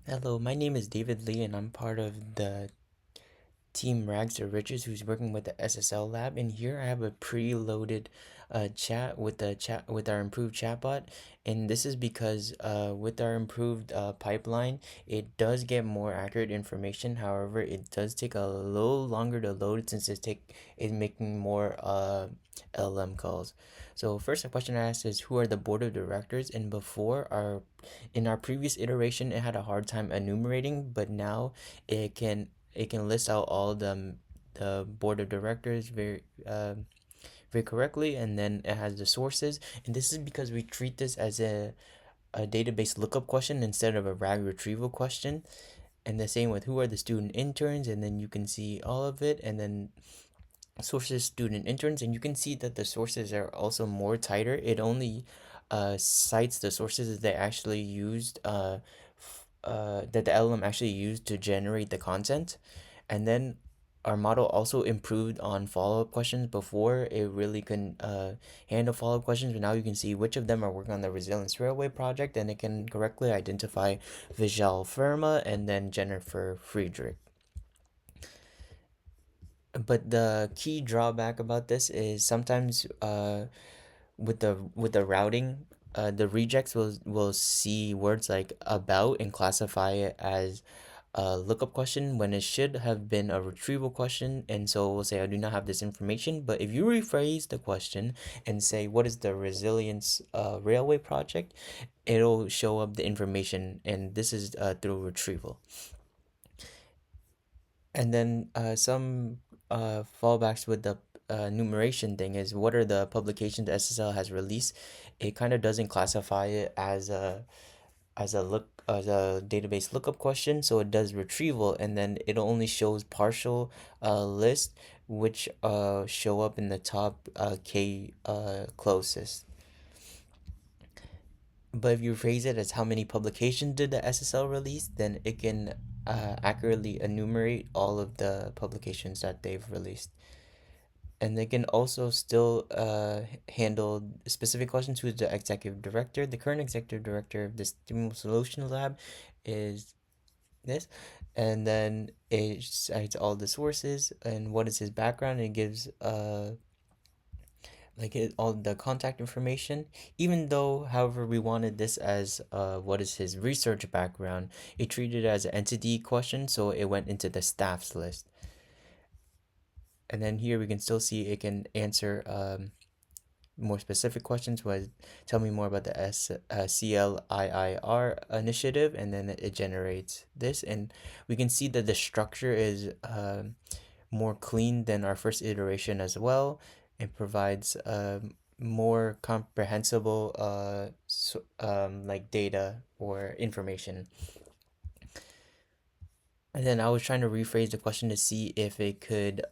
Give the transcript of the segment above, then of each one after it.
Hello, my name is David Lee, and I'm part of the team Rags to Riches who's working with the SSL lab. And here I have a preloaded chat with the chat with our improved chatbot. And this is because with our improved pipeline, it does get more accurate information. However, it does take a little longer to load since it's making more LM calls. So first, the question I asked is who are the board of directors? And before our in our previous iteration, it had a hard time enumerating, but now it can it can list out all the board of directors very correctly, and then it has the sources. And this is because we treat this as a database lookup question instead of a RAG retrieval question. And the same with who are the student interns, and then you can see all of it, and then sources student interns, and you can see that the sources are also more tighter. It only cites the sources that actually used that the LLM actually used to generate the content. And then our model also improved on follow-up questions. Before it really couldn't handle follow-up questions, but now you can see which of them are working on the Resilience Railway project, and it can correctly identify Vijal Verma and then Jennifer Friedrich. But the key drawback about this is sometimes with the routing, the rejects will see words like about and classify it as a lookup question when it should have been a retrieval question, and so we'll say I do not have this information. But if you rephrase the question and say what is the resilience railway project, it'll show up the information, and this is through retrieval. And then some fallbacks with the numeration thing is what are the publications SSL has released. It kind of doesn't classify it as a database lookup question, so it does retrieval, and then it only shows partial list, which show up in the top k closest. But if you phrase it as how many publications did the SSL release, then it can accurately enumerate all of the publications that they've released. And they can also still handle specific questions. Who's the executive director? The current executive director of this Stimulus Solution Lab is this. And then it cites all the sources and what is his background. It gives all the contact information. Even though, however, we wanted this as what is his research background, it treated it as an entity question, so it went into the staff's list. And then here we can still see it can answer more specific questions. Was tell me more about the CLIIR initiative, and then it generates this, and we can see that the structure is more clean than our first iteration as well. It provides more comprehensible like data or information. And then I was trying to rephrase the question to see if it could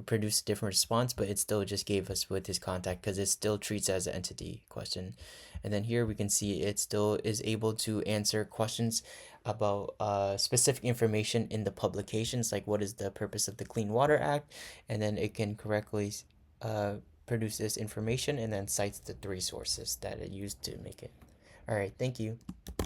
produce a different response, but it still just gave us with his contact because it still treats it as an entity question. And then here we can see it still is able to answer questions about specific information in the publications, like what is the purpose of the Clean Water Act, and then it can correctly uh, produce this information and then cites the three sources that it used to make it. All right, thank you.